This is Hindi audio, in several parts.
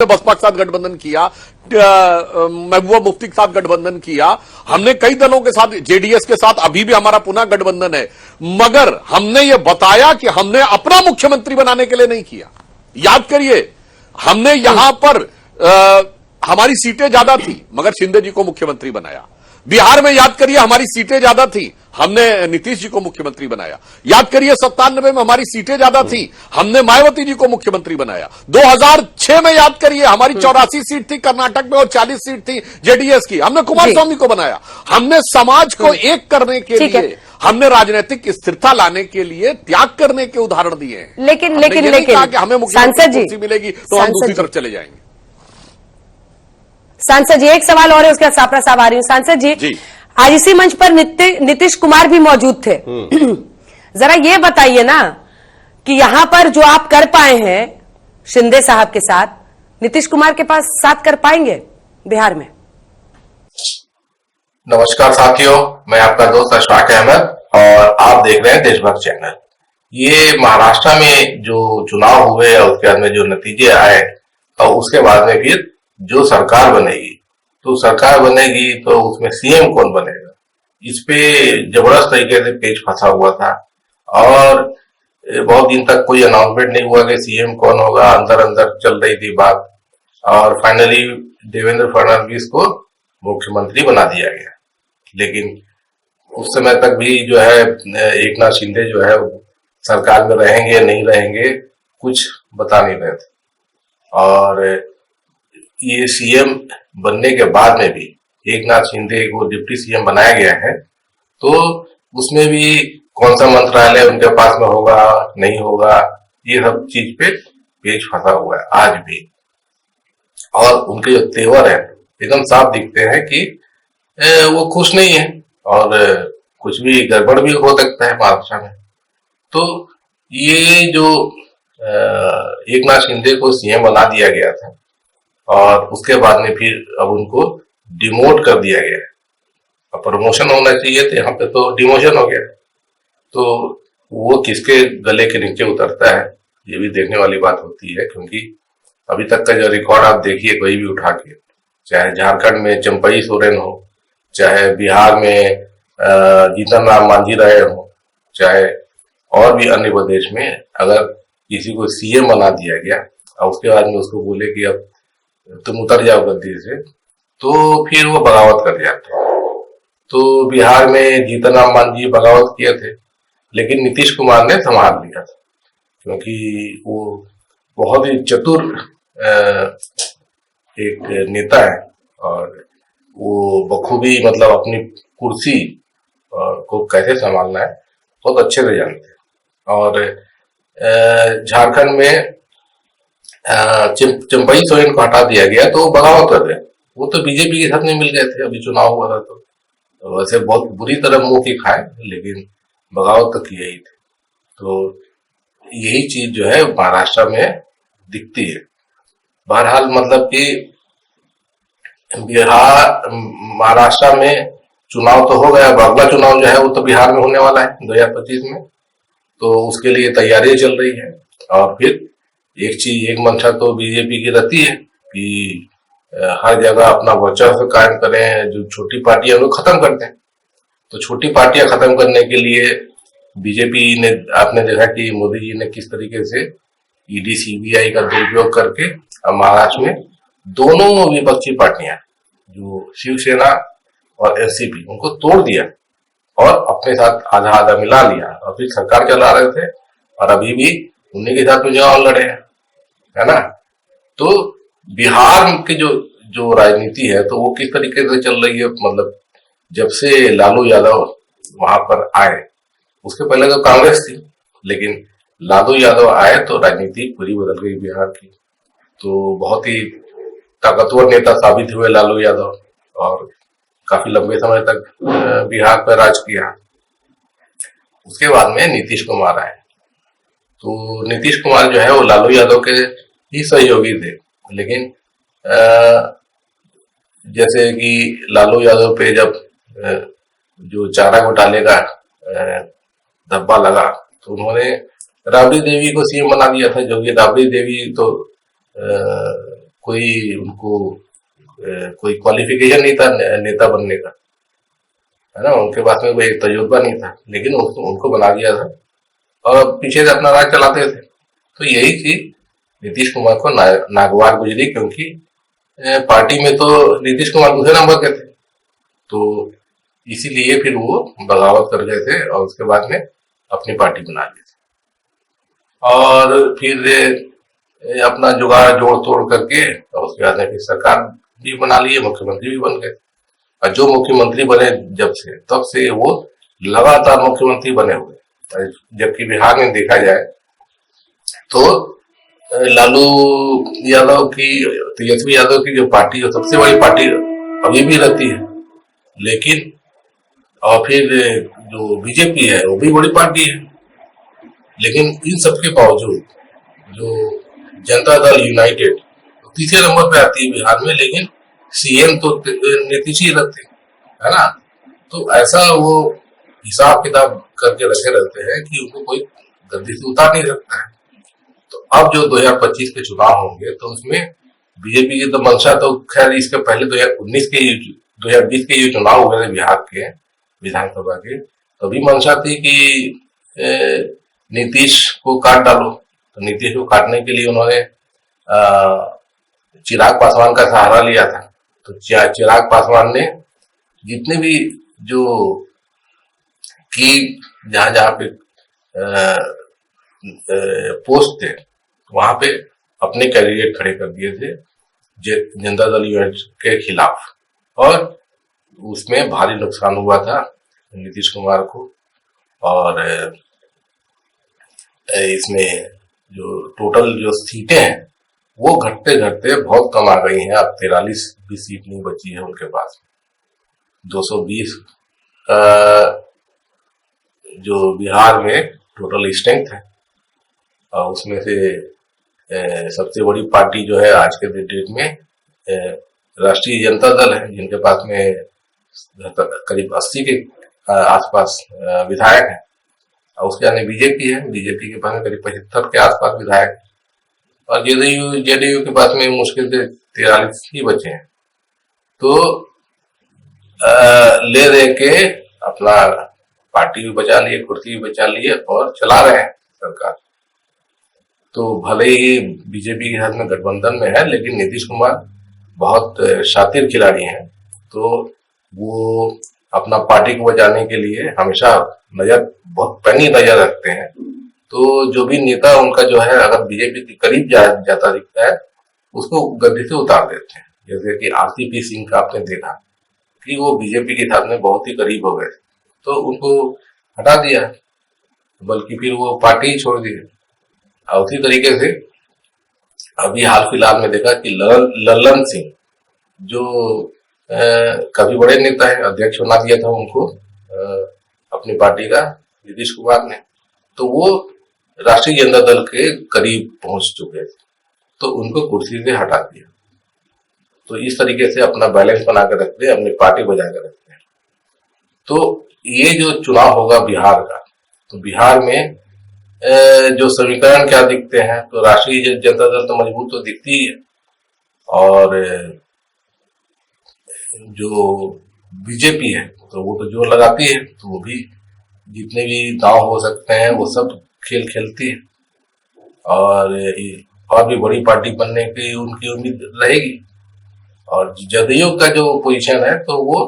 बसपा के साथ गठबंधन किया, महबूबा मुफ्ती के साथ गठबंधन किया, हमने कई दलों के साथ, जेडीएस के साथ अभी भी हमारा पुनः गठबंधन है, मगर हमने ये बताया कि हमने अपना मुख्यमंत्री बनाने के लिए नहीं किया। याद करिए, हमने यहां पर हमारी सीटें ज्यादा थी मगर शिंदे जी को मुख्यमंत्री बनाया। बिहार में याद करिए हमारी सीटें ज्यादा थी, हमने नीतीश जी को मुख्यमंत्री बनाया। याद करिए 97 में हमारी सीटें ज्यादा थी, हमने मायावती जी को मुख्यमंत्री बनाया। 2006 में याद करिए हमारी 84 सीट थी कर्नाटक में और 40 सीट थी जेडीएस की, हमने कुमार स्वामी को बनाया। हमने समाज को एक करने के लिए, हमने राजनीतिक स्थिरता लाने के लिए त्याग करने के उदाहरण दिए हैं। लेकिन हमें मुख्यमंत्री कुर्सी मिलेगी तो हम दूसरी तरफ चले जाएंगे। सांसद जी, एक सवाल और है, उसके बाद सापरा साहब आ रही हूं। सांसद जी, आज इसी मंच पर नीतीश कुमार भी मौजूद थे। जरा ये बताइए ना कि यहां पर जो आप कर पाए हैं शिंदे साहब के साथ, नीतीश कुमार के पास साथ कर पाएंगे बिहार में? नमस्कार साथियों, मैं आपका दोस्त अशफाक अहमद और आप देख रहे हैं देशभक्त चैनल। ये महाराष्ट्र में जो चुनाव हुए और उसके बाद में जो नतीजे आए और उसके बाद में फिर जो सरकार बनेगी, तो सरकार बनेगी तो उसमें सीएम कौन बनेगा, इस पे जबरदस्त तरीके से पेच फंसा हुआ था और बहुत दिन तक कोई अनाउंसमेंट नहीं हुआ कि सीएम कौन होगा। अंदर अंदर चल रही थी बात और फाइनली देवेंद्र फडणवीस को मुख्यमंत्री बना दिया गया। लेकिन उस समय तक भी जो है एकनाथ शिंदे जो है सरकार में रहेंगे या नहीं रहेंगे कुछ बता नहीं रहे थे। और ये सीएम बनने के बाद में भी एकनाथ शिंदे को डिप्टी सीएम बनाया गया है, तो उसमें भी कौन सा मंत्रालय उनके पास में होगा नहीं होगा, ये सब चीज पे पेच फंसा हुआ है आज भी। और उनके जो तेवर है एकदम साफ दिखते हैं कि वो खुश नहीं है और कुछ भी गड़बड़ भी हो सकता है महाराष्ट्र में। तो ये जो एकनाथ शिंदे को सीएम बना दिया गया था और उसके बाद में फिर अब उनको डिमोट कर दिया गया है। अब प्रमोशन होना चाहिए था, यहाँ पे तो डिमोशन हो गया। तो वो किसके गले के नीचे उतरता है ये भी देखने वाली बात होती है, क्योंकि अभी तक का जो रिकॉर्ड आप देखिए कोई भी उठा के, चाहे झारखंड में चंपई सोरेन हो, चाहे बिहार में जीतन राम मांझी रहे हो, चाहे और भी अन्य प्रदेश में अगर किसी को सीएम बना दिया गया और उसके बाद में उसको बोले कि अब तुम उतर जाओ गद्दी से, तो फिर वो बगावत कर जाते हैं। तो बिहार में जीतन राम मांझी बगावत किए थे, लेकिन नीतीश कुमार ने संभाल लिया था, क्योंकि वो बहुत ही चतुर एक नेता है और वो बखूबी मतलब अपनी कुर्सी को कैसे संभालना है बहुत अच्छे से जानते हैं। और झारखंड में चंपई सोरेन को हटा दिया गया तो वो बगावत कर रहे, वो तो बीजेपी के साथ में मिल गए थे, अभी चुनाव हुआ था तो वैसे बहुत बुरी तरह मुंह की खाए, लेकिन बगावत तो किया ही थे। तो यही चीज जो है महाराष्ट्र में दिखती है। बहरहाल मतलब कि बिहार महाराष्ट्र में चुनाव तो हो गया, अब अगला चुनाव जो है वो तो बिहार में होने वाला है 2025 में, तो उसके लिए तैयारियां चल रही है। और फिर एक मंशा तो बीजेपी की रहती है कि हर जगह अपना वर्चस्व कायम करें, जो छोटी पार्टियां उनको खत्म कर दें। तो छोटी पार्टियां खत्म करने के लिए बीजेपी ने, आपने देखा कि मोदी जी ने किस तरीके से ईडी सीबीआई का दुरुपयोग करके महाराष्ट्र में दोनों विपक्षी पार्टियां जो शिवसेना और एनसीपी उनको तोड़ दिया और अपने साथ आधा आधा मिला लिया और फिर सरकार चला रहे थे और अभी भी उन्हीं के साथ में चुनाव लड़े हैं, है ना। तो बिहार की जो राजनीति है तो वो किस तरीके से चल रही है, मतलब जब से लालू यादव वहां पर आए, उसके पहले तो कांग्रेस थी, लेकिन लालू यादव आए तो राजनीति पूरी बदल गई बिहार की। तो बहुत ही ताकतवर नेता साबित हुए लालू यादव और काफी लंबे समय तक बिहार पर राज किया। उसके बाद में नीतीश कुमार आए, तो नीतीश कुमार जो है वो लालू यादव के ही सहयोगी थे, लेकिन जैसे कि लालू यादव पे जब जो चारा घोटाले का धब्बा लगा तो उन्होंने राबड़ी देवी को सीएम बना दिया था, जो कि राबड़ी देवी तो कोई उनको कोई क्वालिफिकेशन नहीं था नेता बनने का, है ना। उनके पास में कोई तजुर्बा नहीं था, लेकिन उनको बना दिया था और पीछे से अपना राज चलाते थे। तो यही चीज नीतीश कुमार को नागवार गुजरी, क्योंकि पार्टी में तो नीतीश कुमार दूसरे नंबर के थे, तो इसीलिए फिर वो बगावत कर गए थे और उसके बाद में अपनी पार्टी बना ली थी और फिर अपना जुगाड़ जोड़ तोड़ करके और उसके बाद में फिर सरकार भी बना लिए, मुख्यमंत्री भी बन गए। और जो मुख्यमंत्री बने जब से तब से वो लगातार मुख्यमंत्री बने हुए। जबकि बिहार में देखा जाए तो लालू यादव की, तेजस्वी यादव की जो पार्टी, जो सबसे बड़ी पार्टी अभी भी रहती है, लेकिन और फिर जो बीजेपी है वो भी बड़ी पार्टी है, लेकिन इन सबके बावजूद जो जनता दल यूनाइटेड तीसरे नंबर पे आती है बिहार में, लेकिन सीएम तो नीतीश ही लगते, है ना। तो ऐसा वो हिसाब किताब करके रखे रहते हैं कि उनको कोई गद्दी से उतार नहीं सकता है। तो अब जो 2025 के चुनाव होंगे तो उसमें बीजेपी की तो मंशा, तो खैर इसके पहले 2020 के ये चुनाव हुए थे बिहार के विधानसभा के, तभी मंशा थी कि नीतीश को काट डालो। तो नीतीश को काटने के लिए उन्होंने चिराग पासवान का सहारा लिया था। तो चिराग पासवान ने जितने भी जो की जहां जहां पे पोस्ट थे वहां पे अपने कैंडिडेट खड़े कर दिए थे जनता दल यूनाइटेड के खिलाफ, और उसमें भारी नुकसान हुआ था नीतीश कुमार को। और इसमें जो टोटल जो सीटें हैं वो घटते घटते बहुत कम आ गई हैं। अब 43 भी सीट नहीं बची है उनके पास। 220 जो बिहार में टोटल स्ट्रेंथ है और उसमें से सबसे बड़ी पार्टी जो है आज के डेट में राष्ट्रीय जनता दल है, जिनके पास में करीब 80 के आसपास विधायक हैं। और उसके आगे बीजेपी है, बीजेपी के पास में करीब 75 के आसपास विधायक है, और जेडीयू के पास में मुश्किल से 43 ही बचे हैं। तो ले दे के अपना पार्टी भी बचा लिए, कुर्सी भी बचा लिए और चला रहे हैं सरकार। तो भले ही बीजेपी के साथ में गठबंधन में है, लेकिन नीतीश कुमार बहुत शातिर खिलाड़ी हैं, तो वो अपना पार्टी को बचाने के लिए हमेशा बहुत पैनी नजर रखते हैं। तो जो भी नेता उनका जो है अगर बीजेपी के करीब जाता दिखता है उसको गद्दी से उतार देते हैं। जैसे कि आरसीपी सिंह का आपने देखा कि वो बीजेपी के साथ में बहुत ही करीब हो गए, तो उनको हटा दिया, बल्कि फिर वो पार्टी ही छोड़ दी। और उसी तरीके से अभी हाल फिलहाल में देखा कि लल्लन सिंह जो काफी बड़े नेता है, अध्यक्ष बना दिया था उनको अपनी पार्टी का नीतीश कुमार ने, तो वो राष्ट्रीय जनता दल के करीब पहुंच चुके थे, तो उनको कुर्सी से हटा दिया। तो इस तरीके से अपना बैलेंस बना कर रखते हैं, अपनी पार्टी बजा कर रखते हैं। तो ये जो चुनाव होगा बिहार का, तो बिहार में जो समीकरण क्या दिखते हैं, तो राष्ट्रीय जनता दल तो मजबूत तो दिखती ही है, और जो बीजेपी है तो वो तो जोर लगाती है, तो वो भी जितने भी दांव हो सकते हैं वो सब खेल खेलती है, और भी बड़ी पार्टी बनने की उनकी उम्मीद रहेगी। और जदयू का जो पोजीशन है तो वो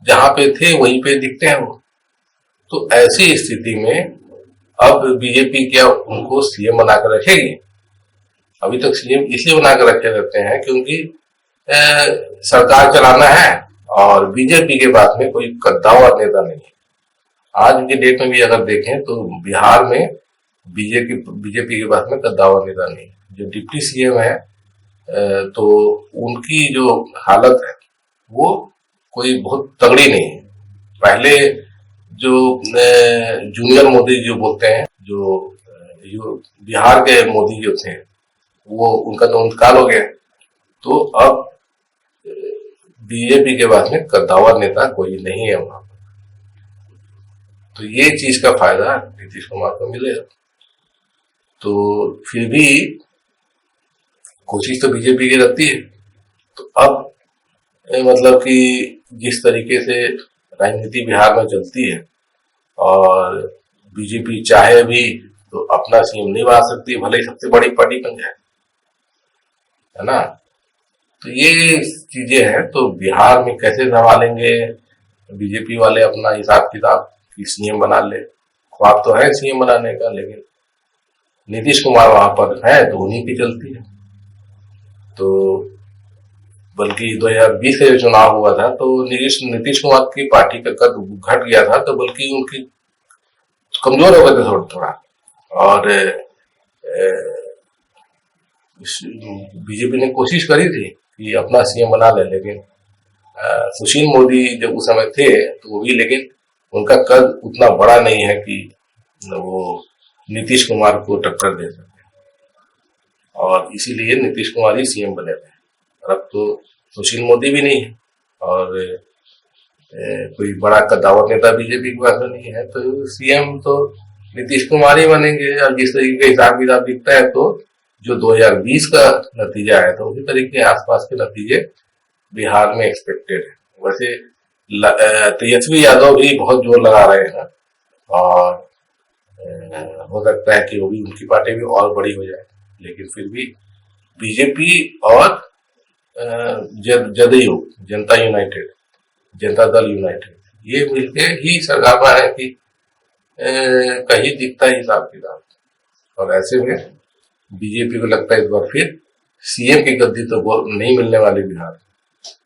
जहां पे थे वहीं पे दिखते हैं वो। तो ऐसी स्थिति में अब बीजेपी क्या उनको सीएम बनाकर रखेगी? अभी तक सीएम इसलिए बनाकर रखे रहते हैं क्योंकि सरकार चलाना है और बीजेपी के पास में कोई कद्दावर नेता नहीं है। आज के डेट में भी अगर देखें तो बिहार में बीजेपी के पास में कद्दावर नेता नहीं है। जो डिप्टी सीएम है तो उनकी जो हालत है वो कोई बहुत तगड़ी नहीं है। पहले जो जूनियर मोदी जो बोलते हैं, जो बिहार के मोदी जो थे, वो उनका तो इंतकाल हो गया। तो अब बीजेपी के पास में कद्दावर नेता कोई नहीं है वहां पर। तो ये चीज का फायदा नीतीश कुमार को मिलेगा। तो फिर भी कोशिश तो बीजेपी की रहती है। तो अब मतलब कि जिस तरीके से राजनीति बिहार में चलती है और बीजेपी चाहे भी तो अपना सीएम नहीं बना सकती, भले ही सबसे बड़ी पार्टी बन जाए, है ना। तो ये चीजें हैं। तो बिहार में कैसे संभालेंगे बीजेपी वाले अपना हिसाब किताब कि सीएम बना ले। ख्वाब तो है सीएम बनाने का, लेकिन नीतीश कुमार वहां पर है तो उन्हीं की चलती है। तो बल्कि 2020 से जो चुनाव हुआ था तो नीतीश कुमार की पार्टी का कद घट गया था, तो बल्कि उनकी कमजोर हो गए थे थोड़ा थोड़ा। और बीजेपी ने कोशिश करी थी कि अपना सीएम बना ले, लेकिन सुशील मोदी जब उस समय थे तो वो भी, लेकिन उनका कद उतना बड़ा नहीं है कि वो नीतीश कुमार को टक्कर दे सके, और इसीलिए नीतीश कुमार ही सीएम बने थे। और अब तो सुशील मोदी भी नहीं है और कोई बड़ा कद्दावर नेता बीजेपी के पास नहीं है, तो सीएम तो नीतीश कुमार ही बनेंगे। और जिस तरीके का हिसाब किताब दिखता है तो जो 2020 का नतीजा है तो उसी तरीके के आसपास के नतीजे बिहार में एक्सपेक्टेड है। वैसे तेजस्वी यादव भी बहुत जोर लगा रहे हैं और हो सकता है कि वो भी, उनकी पार्टी भी और बड़ी हो जाए, लेकिन फिर भी बीजेपी और जदयू, जनता यूनाइटेड, जनता दल यूनाइटेड, ये मिलके ही सरकार में है कि कहीं दिखता है हिसाब किताब। और ऐसे में बीजेपी को लगता है इस बार फिर सीएम की गद्दी तो नहीं मिलने वाली बिहार।